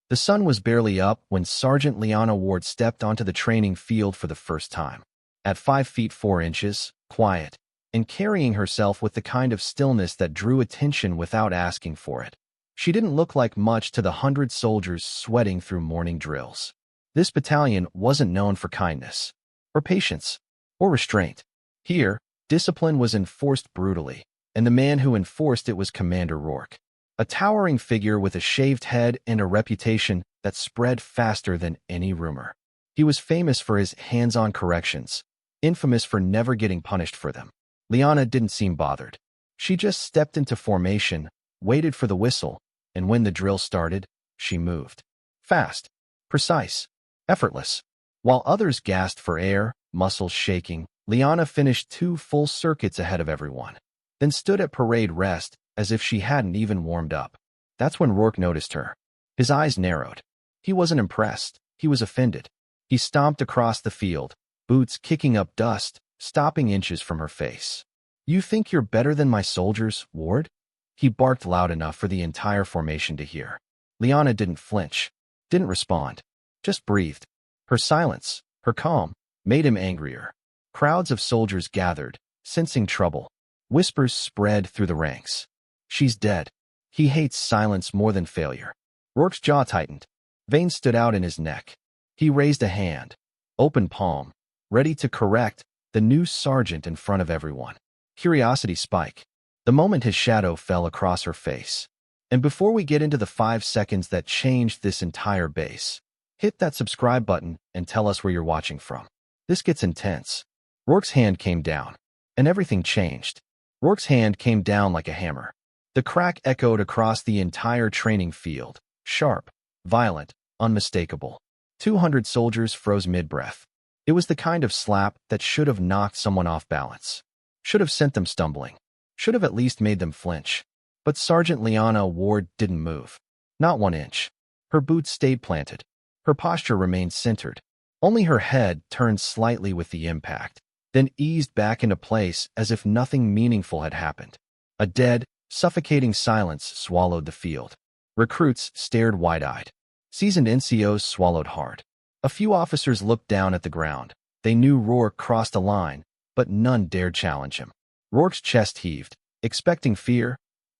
The sun was barely up when Sergeant Liana Ward stepped onto the training field for the first time. At 5 feet 4 inches, quiet, and carrying herself with the kind of stillness that drew attention without asking for it. She didn't look like much to the 100 soldiers sweating through morning drills. This battalion wasn't known for kindness, or patience, or restraint. Here, discipline was enforced brutally, and the man who enforced it was Commander Rourke. A towering figure with a shaved head and a reputation that spread faster than any rumor. He was famous for his hands-on corrections, infamous for never getting punished for them. Liana didn't seem bothered. She just stepped into formation, waited for the whistle, and when the drill started, she moved. Fast, precise, effortless. While others gasped for air, muscles shaking, Liana finished 2 full circuits ahead of everyone, then stood at parade rest as if she hadn't even warmed up. That's when Rourke noticed her. His eyes narrowed. He wasn't impressed. He was offended. He stomped across the field, boots kicking up dust, stopping inches from her face. "You think you're better than my soldiers, Ward?" He barked loud enough for the entire formation to hear. Liana didn't flinch, didn't respond, just breathed. Her silence, her calm, made him angrier. Crowds of soldiers gathered, sensing trouble. Whispers spread through the ranks. "She's dead." He hates silence more than failure. Rourke's jaw tightened. Veins stood out in his neck. He raised a hand, open palm, ready to correct the new sergeant in front of everyone. Curiosity spiked the moment his shadow fell across her face. And before we get into the 5 seconds that changed this entire base, hit that subscribe button and tell us where you're watching from. This gets intense. Rourke's hand came down, and everything changed. Rourke's hand came down like a hammer. The crack echoed across the entire training field, sharp, violent, unmistakable. 200 soldiers froze mid-breath. It was the kind of slap that should have knocked someone off balance, should have sent them stumbling, should have at least made them flinch. But Sergeant Liana Ward didn't move. Not 1 inch. Her boots stayed planted. Her posture remained centered. Only her head turned slightly with the impact, then eased back into place as if nothing meaningful had happened. A dead, suffocating silence swallowed the field. Recruits stared wide-eyed. Seasoned NCOs swallowed hard. A few officers looked down at the ground. They knew Rourke crossed a line, but none dared challenge him. Rourke's chest heaved, expecting fear,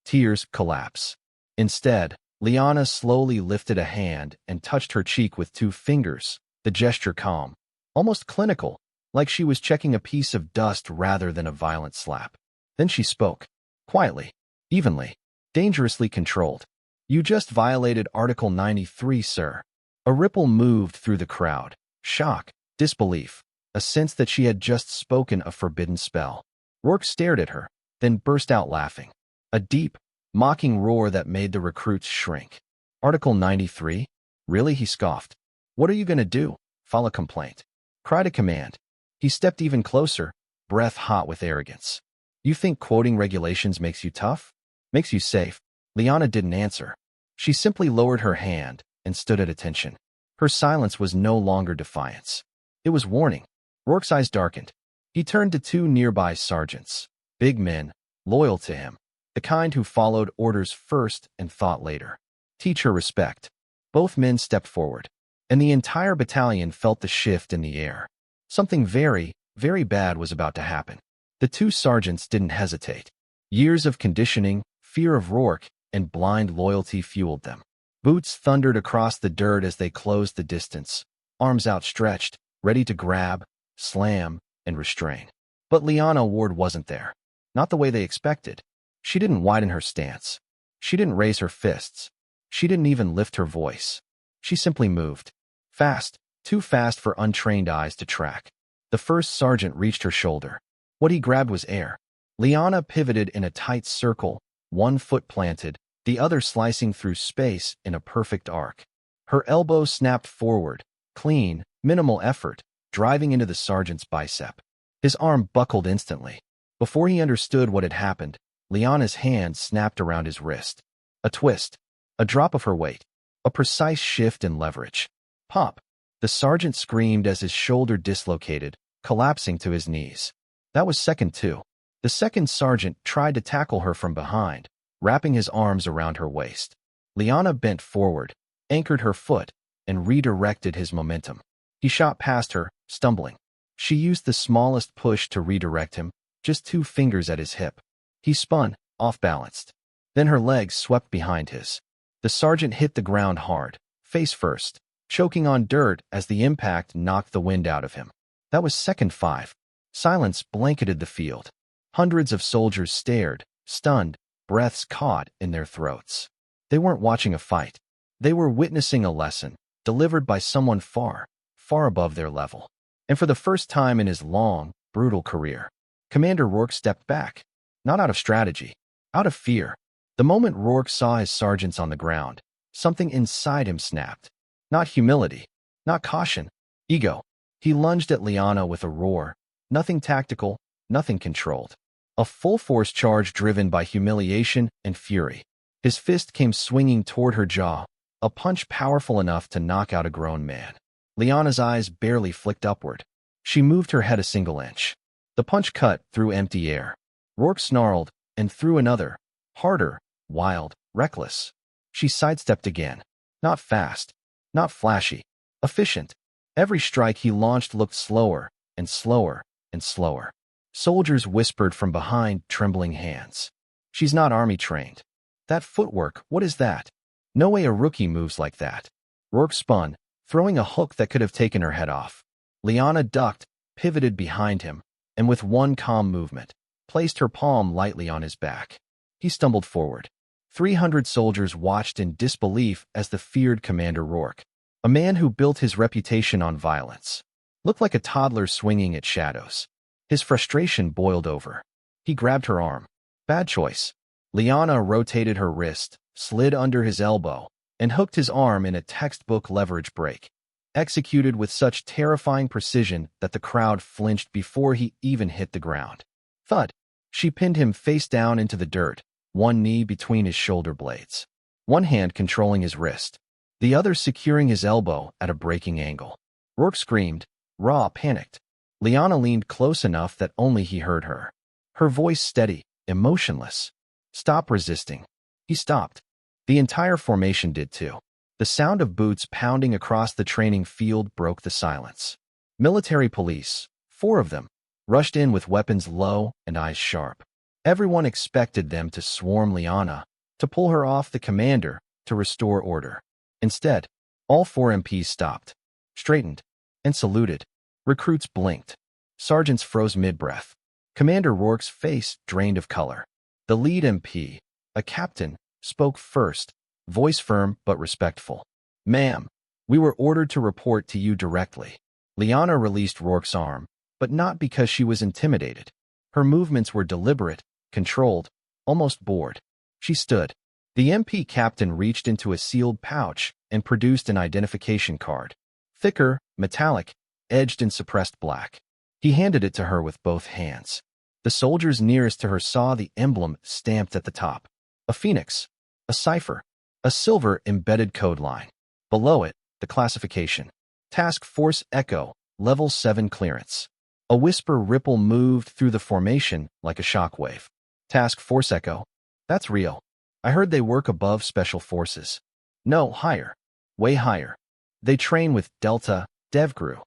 tears, collapse. Instead, Liana slowly lifted a hand and touched her cheek with 2 fingers, the gesture calm, almost clinical, like she was checking a piece of dust rather than a violent slap. Then she spoke, quietly, evenly, dangerously controlled. "You just violated Article 93, sir." A ripple moved through the crowd. Shock, disbelief, a sense that she had just spoken a forbidden spell. Rourke stared at her, then burst out laughing. A deep, mocking roar that made the recruits shrink. "Article 93? Really?" he scoffed. "What are you going to do? File a complaint? Cry to command?" He stepped even closer, breath hot with arrogance. "You think quoting regulations makes you tough? Makes you safe?" Liana didn't answer. She simply lowered her hand and stood at attention. Her silence was no longer defiance. It was warning. Rourke's eyes darkened. He turned to 2 nearby sergeants, big men, loyal to him, the kind who followed orders first and thought later. "Teach her respect." Both men stepped forward, and the entire battalion felt the shift in the air. Something very, very bad was about to happen. The 2 sergeants didn't hesitate. Years of conditioning, fear of Rourke, and blind loyalty fueled them. Boots thundered across the dirt as they closed the distance, arms outstretched, ready to grab, slam, and restrain. But Liana Ward wasn't there. Not the way they expected. She didn't widen her stance. She didn't raise her fists. She didn't even lift her voice. She simply moved. Fast, too fast for untrained eyes to track. The first sergeant reached her shoulder. What he grabbed was air. Liana pivoted in a tight circle, 1 foot planted, the other slicing through space in a perfect arc. Her elbow snapped forward, clean, minimal effort, driving into the sergeant's bicep. His arm buckled instantly. Before he understood what had happened, Liana's hand snapped around his wrist. A twist, a drop of her weight, a precise shift in leverage. Pop! The sergeant screamed as his shoulder dislocated, collapsing to his knees. That was second 2. The second sergeant tried to tackle her from behind, wrapping his arms around her waist. Liana bent forward, anchored her foot, and redirected his momentum. He shot past her, stumbling. She used the smallest push to redirect him, just 2 fingers at his hip. He spun, off-balanced. Then her legs swept behind his. The sergeant hit the ground hard, face first, choking on dirt as the impact knocked the wind out of him. That was second 5. Silence blanketed the field. Hundreds of soldiers stared, stunned, breaths caught in their throats. They weren't watching a fight. They were witnessing a lesson, delivered by someone far, far above their level. And for the first time in his long, brutal career, Commander Rourke stepped back, not out of strategy, out of fear. The moment Rourke saw his sergeants on the ground, something inside him snapped. Not humility, not caution, ego. He lunged at Liana with a roar, nothing tactical, nothing controlled. A full-force charge driven by humiliation and fury. His fist came swinging toward her jaw, a punch powerful enough to knock out a grown man. Liana's eyes barely flicked upward. She moved her head a single inch. The punch cut through empty air. Rourke snarled, and threw another, harder, wild, reckless. She sidestepped again. Not fast, not flashy, efficient. Every strike he launched looked slower, and slower, and slower. Soldiers whispered from behind trembling hands. She's not army-trained. That footwork, what is that? No way a rookie moves like that. Rourke spun, throwing a hook that could have taken her head off. Liana ducked, pivoted behind him, and with one calm movement, placed her palm lightly on his back. He stumbled forward. 300 soldiers watched in disbelief as the feared Commander Rourke, a man who built his reputation on violence, looked like a toddler swinging at shadows. His frustration boiled over. He grabbed her arm. Bad choice. Liana rotated her wrist, slid under his elbow, and hooked his arm in a textbook leverage break, executed with such terrifying precision that the crowd flinched before he even hit the ground. Thud. She pinned him face down into the dirt, one knee between his shoulder blades, one hand controlling his wrist, the other securing his elbow at a breaking angle. Rourke screamed, raw, panicked. Liana leaned close enough that only he heard her. Her voice steady, emotionless. Stop resisting. He stopped. The entire formation did too. The sound of boots pounding across the training field broke the silence. Military police, 4 of them, rushed in with weapons low and eyes sharp. Everyone expected them to swarm Liana, to pull her off the commander, to restore order. Instead, all 4 MPs stopped, straightened, and saluted. Recruits blinked. Sergeants froze mid-breath. Commander Rourke's face drained of color. The lead MP, a captain, spoke first, voice firm but respectful. Ma'am, we were ordered to report to you directly. Liana released Rourke's arm, but not because she was intimidated. Her movements were deliberate, controlled, almost bored. She stood. The MP captain reached into a sealed pouch and produced an identification card. Thicker, metallic, edged in suppressed black. He handed it to her with both hands. The soldiers nearest to her saw the emblem stamped at the top. A phoenix, a cipher, a silver embedded code line. Below it, the classification. Task Force Echo, Level 7 clearance. A whisper ripple moved through the formation like a shockwave. Task Force Echo? That's real. I heard they work above Special Forces. No, higher. Way higher. They train with Delta, DevGru.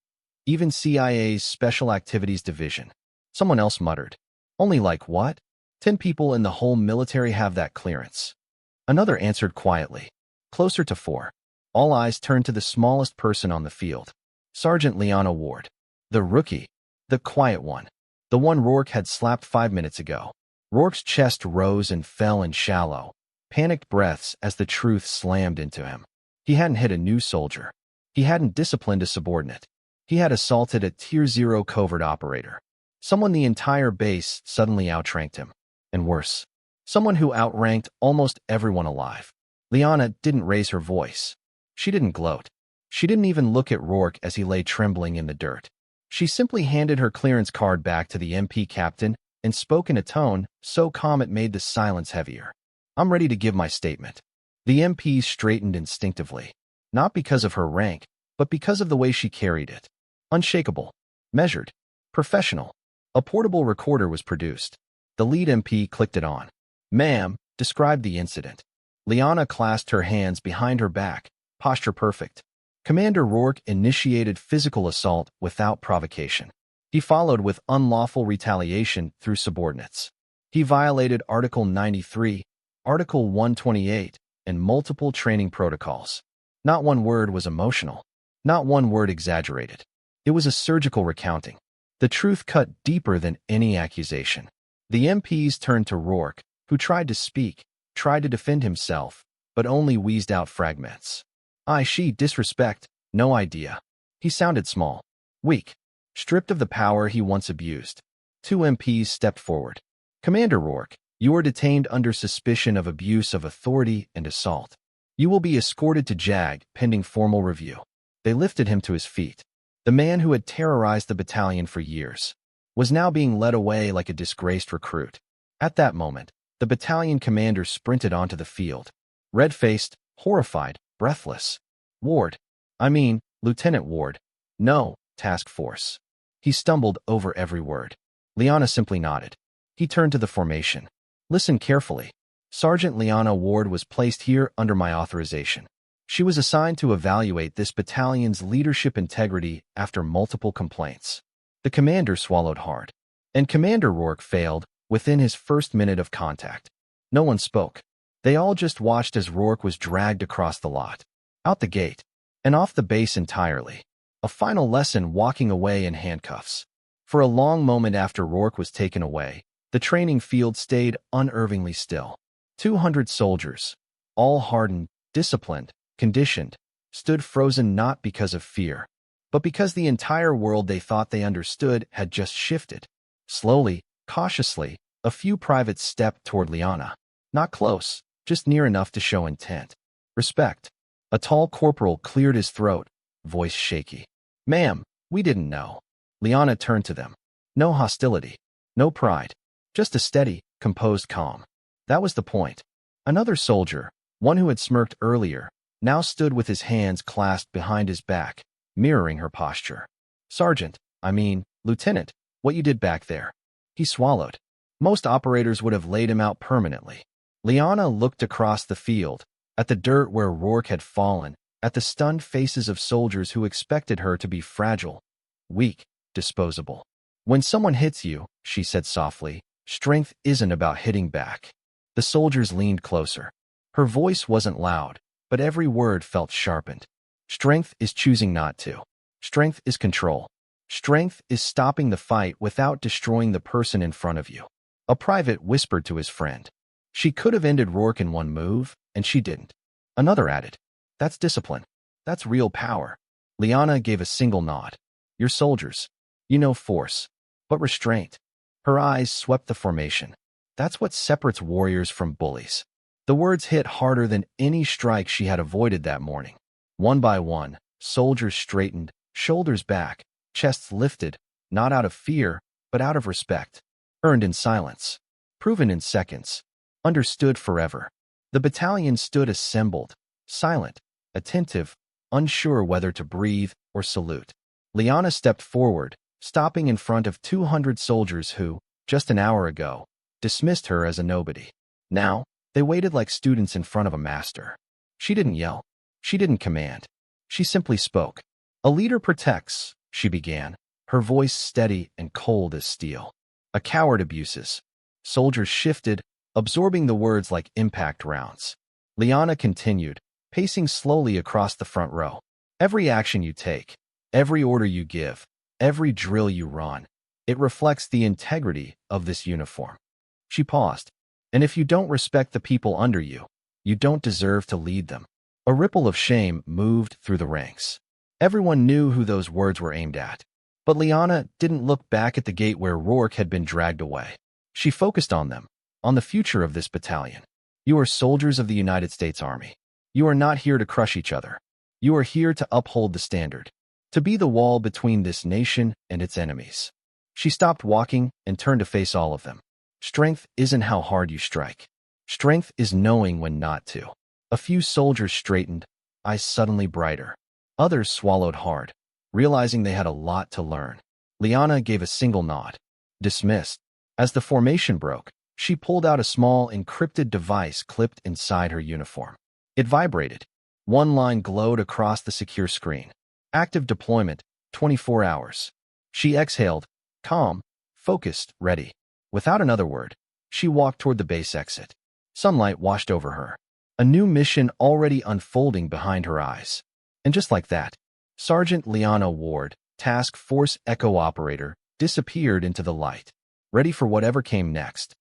Even CIA's Special Activities Division. Someone else muttered. Only like what? 10 people in the whole military have that clearance. Another answered quietly. Closer to 4. All eyes turned to the smallest person on the field. Sergeant Liana Ward. The rookie. The quiet one. The one Rourke had slapped 5 minutes ago. Rourke's chest rose and fell in shallow, panicked breaths as the truth slammed into him. He hadn't hit a new soldier. He hadn't disciplined a subordinate. He had assaulted a Tier 0 covert operator. Someone the entire base suddenly outranked him. And worse, someone who outranked almost everyone alive. Liana didn't raise her voice. She didn't gloat. She didn't even look at Rourke as he lay trembling in the dirt. She simply handed her clearance card back to the MP captain and spoke in a tone so calm it made the silence heavier. I'm ready to give my statement. The MP straightened instinctively, not because of her rank, but because of the way she carried it. Unshakable, measured, professional. A portable recorder was produced. The lead MP clicked it on. Ma'am, described the incident. Liana clasped her hands behind her back, posture perfect. Commander Rourke initiated physical assault without provocation. He followed with unlawful retaliation through subordinates. He violated Article 93, Article 128, and multiple training protocols. Not one word was emotional. Not one word exaggerated. It was a surgical recounting. The truth cut deeper than any accusation. The MPs turned to Rourke, who tried to speak, tried to defend himself, but only wheezed out fragments. She disrespect, no idea. He sounded small, weak, stripped of the power he once abused. Two MPs stepped forward. Commander Rourke, you are detained under suspicion of abuse of authority and assault. You will be escorted to JAG pending formal review. They lifted him to his feet. The man who had terrorized the battalion for years was now being led away like a disgraced recruit. At that moment, the battalion commander sprinted onto the field. Red-faced, horrified, breathless. Lieutenant Ward. No, task force. He stumbled over every word. Liana simply nodded. He turned to the formation. Listen carefully. Sergeant Liana Ward was placed here under my authorization. She was assigned to evaluate this battalion's leadership integrity after multiple complaints. The commander swallowed hard. And Commander Rourke failed within his first minute of contact. No one spoke. They all just watched as Rourke was dragged across the lot, out the gate, and off the base entirely. A final lesson walking away in handcuffs. For a long moment after Rourke was taken away, the training field stayed unervingly still. 200 soldiers, all hardened, disciplined, conditioned, stood frozen not because of fear, but because the entire world they thought they understood had just shifted. Slowly, cautiously, a few privates stepped toward Liana. Not close, just near enough to show intent. Respect. A tall corporal cleared his throat, voice shaky. Ma'am, we didn't know. Liana turned to them. No hostility. No pride. Just a steady, composed calm. That was the point. Another soldier, one who had smirked earlier, now stood with his hands clasped behind his back, mirroring her posture. Lieutenant, what you did back there. He swallowed. Most operators would have laid him out permanently. Liana looked across the field, at the dirt where Rourke had fallen, at the stunned faces of soldiers who expected her to be fragile, weak, disposable. When someone hits you, she said softly, strength isn't about hitting back. The soldiers leaned closer. Her voice wasn't loud, but every word felt sharpened. Strength is choosing not to. Strength is control. Strength is stopping the fight without destroying the person in front of you. A private whispered to his friend. She could have ended Rourke in one move, and she didn't. Another added, that's discipline. That's real power. Liana gave a single nod. You're soldiers. You know force. But restraint. Her eyes swept the formation. That's what separates warriors from bullies. The words hit harder than any strike she had avoided that morning. One by one, soldiers straightened, shoulders back, chests lifted, not out of fear, but out of respect. Earned in silence. Proven in seconds. Understood forever. The battalion stood assembled, silent, attentive, unsure whether to breathe or salute. Liana stepped forward, stopping in front of 200 soldiers who, just an hour ago, dismissed her as a nobody. Now, they waited like students in front of a master. She didn't yell. She didn't command. She simply spoke. A leader protects, she began, her voice steady and cold as steel. A coward abuses. Soldiers shifted, absorbing the words like impact rounds. Liana continued, pacing slowly across the front row. Every action you take, every order you give, every drill you run, it reflects the integrity of this uniform. She paused. And if you don't respect the people under you, you don't deserve to lead them. A ripple of shame moved through the ranks. Everyone knew who those words were aimed at. But Liana didn't look back at the gate where Rourke had been dragged away. She focused on them, on the future of this battalion. You are soldiers of the United States Army. You are not here to crush each other. You are here to uphold the standard, to be the wall between this nation and its enemies. She stopped walking and turned to face all of them. Strength isn't how hard you strike. Strength is knowing when not to. A few soldiers straightened, eyes suddenly brighter. Others swallowed hard, realizing they had a lot to learn. Liana gave a single nod. Dismissed. As the formation broke, she pulled out a small encrypted device clipped inside her uniform. It vibrated. One line glowed across the secure screen. Active deployment, 24 hours. She exhaled, calm, focused, ready. Without another word, she walked toward the base exit. Sunlight washed over her. A new mission already unfolding behind her eyes. And just like that, Sergeant Liana Ward, Task Force Echo Operator, disappeared into the light, ready for whatever came next.